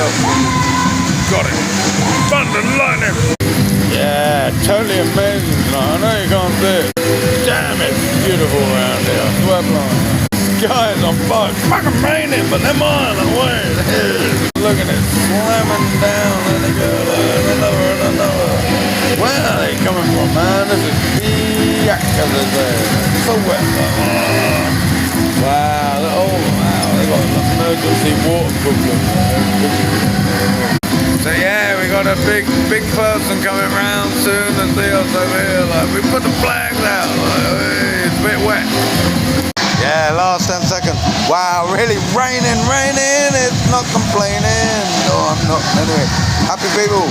look. Got it. Thunder and lightning. Yeah, totally amazing tonight. I know you can't see it. Damn, it's beautiful around here. I swear blind. Guys on fire. It's fucking raining, but they're miles away. Look at it slamming down. There they go. Another and another. Where are they coming from, man? This is so wet. Wow. Oh, wow. They got an emergency water problem. So yeah, we got a big person coming round soon to see us over here. Like, we put the flags out. Like, it's a bit wet. Yeah, last 10 seconds. Wow, really raining. It's not complaining. No, I'm not. Anyway, happy people.